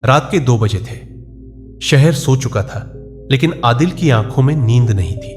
रात के 2 बजे थे। शहर सो चुका था, लेकिन आदिल की आंखों में नींद नहीं थी।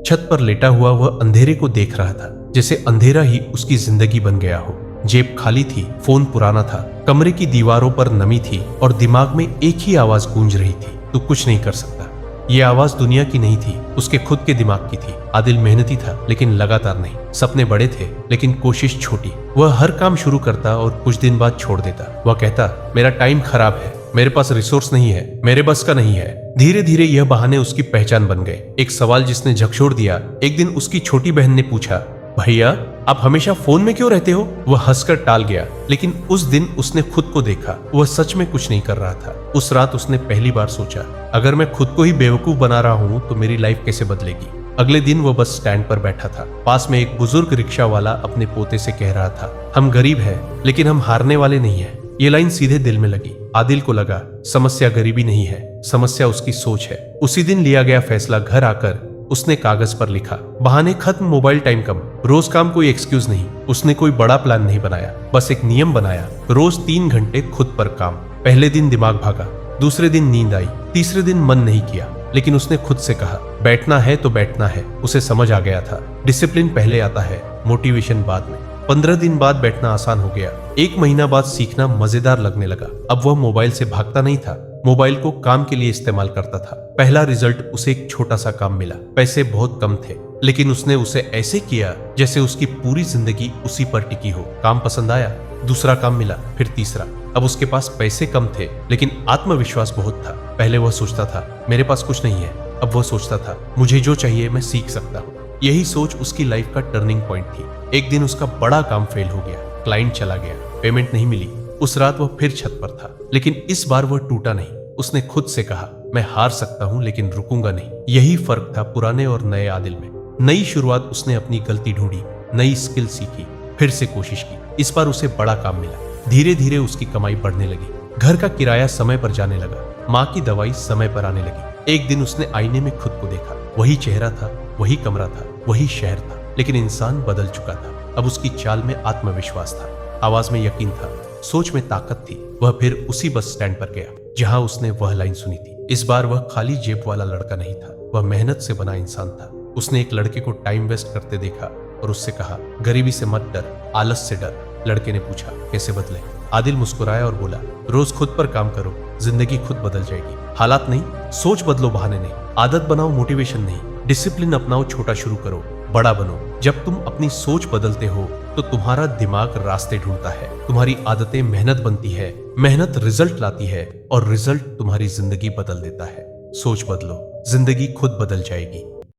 छत पर लेटा हुआ वह अंधेरे को देख रहा था, जैसे अंधेरा ही उसकी जिंदगी बन गया हो। जेब खाली थी, फोन पुराना था, कमरे की दीवारों पर नमी थी और दिमाग में एक ही आवाज गूंज रही थी, तू कुछ नहीं कर सकता। ये आवाज दुनिया की नहीं थी, उसके खुद के दिमाग की थी। आदिल मेहनती था, लेकिन लगातार नहीं। सपने बड़े थे, लेकिन कोशिश छोटी। वह हर काम शुरू करता और कुछ दिन बाद छोड़ देता। वह कहता, मेरा टाइम खराब है, मेरे पास रिसोर्स नहीं है, मेरे बस का नहीं है। धीरे धीरे यह बहाने उसकी पहचान बन गए। एक सवाल जिसने झकझोर दिया। एक दिन उसकी छोटी बहन ने पूछा, भैया आप हमेशा फोन में क्यों रहते हो? वह हंसकर टाल गया, लेकिन उस दिन उसने खुद को देखा। वह सच में कुछ नहीं कर रहा था। उस रात उसने पहली बार सोचा, अगर मैं खुद को ही बेवकूफ बना रहा हूँ तो मेरी लाइफ कैसे बदलेगी। अगले दिन वह बस स्टैंड पर बैठा था। पास में एक बुजुर्ग रिक्शा वाला अपने पोते से कह रहा था, हम गरीब हैं, लेकिन हम हारने वाले नहीं हैं। ये लाइन सीधे दिल में लगी। आदिल को लगा, समस्या गरीबी नहीं है, समस्या उसकी सोच है। उसी दिन लिया गया फैसला। घर आकर उसने कागज पर लिखा, बहाने खत्म, मोबाइल टाइम कम। रोज काम कोई एक्सक्यूज नहीं। उसने कोई बड़ा प्लान नहीं बनाया, बस एक नियम बनाया, रोज 3 घंटे खुद पर काम। पहले दिन दिमाग भागा, दूसरे दिन नींद आई, तीसरे दिन मन नहीं किया, लेकिन उसने खुद से कहा, बैठना है तो बैठना है। उसे समझ आ गया था, डिसिप्लिन पहले आता है, मोटिवेशन बाद में। 15 दिन बाद बैठना आसान हो गया। 1 महीना बाद सीखना मजेदार लगने लगा। अब वह मोबाइल से भागता नहीं था, मोबाइल को काम के लिए इस्तेमाल करता था। पहला रिजल्ट उसे एक छोटा सा काम मिला। पैसे बहुत कम थे, लेकिन उसने उसे ऐसे किया जैसे उसकी पूरी जिंदगी उसी पर टिकी हो। काम पसंद आया, दूसरा काम मिला, फिर तीसरा। अब उसके पास पैसे कम थे, लेकिन आत्मविश्वास बहुत था। पहले वह सोचता था, मेरे पास कुछ नहीं है। अब वह सोचता था, मुझे जो चाहिए मैं सीख सकता हूँ। यही सोच उसकी लाइफ का टर्निंग पॉइंट थी। एक दिन उसका बड़ा काम फेल हो गया, क्लाइंट चला गया, पेमेंट नहीं मिली। उस रात वह फिर छत पर था, लेकिन इस बार वह टूटा नहीं। उसने खुद से कहा, मैं हार सकता हूं लेकिन रुकूंगा नहीं। यही फर्क था पुराने और नए आदिल में। नई शुरुआत, उसने अपनी गलती ढूंढी, नई स्किल सीखी, फिर से कोशिश की। इस बार उसे बड़ा काम मिला। धीरे धीरे उसकी कमाई बढ़ने लगी, घर का किराया समय पर जाने लगा, माँ की दवाई समय पर आने लगी। एक दिन उसने आईने में खुद को देखा। वही चेहरा था, वही कमरा था, वही शहर था, लेकिन इंसान बदल चुका था। अब उसकी चाल में आत्मविश्वास था, आवाज में यकीन था, सोच में ताकत थी। वह फिर उसी बस स्टैंड पर गया जहां उसने वह लाइन सुनी थी। इस बार वह खाली जेब वाला लड़का नहीं था, वह मेहनत से बना इंसान था। उसने एक लड़के को टाइम वेस्ट करते देखा और उससे कहा, गरीबी से मत डर, आलस से डर। लड़के ने पूछा, कैसे बदले? आदिल मुस्कुराया और बोला, रोज खुद पर काम करो, जिंदगी खुद बदल जाएगी। हालात नहीं, सोच बदलो, बहाने नहीं। आदत बनाओ, मोटिवेशन नहीं। डिसिप्लिन अपनाओ, छोटा शुरू करो, बड़ा बनो। जब तुम अपनी सोच बदलते हो तो तुम्हारा दिमाग रास्ते ढूंढता है, तुम्हारी आदतें मेहनत बनती है, मेहनत रिजल्ट लाती है और रिजल्ट तुम्हारी जिंदगी बदल देता है। सोच बदलो, जिंदगी खुद बदल जाएगी।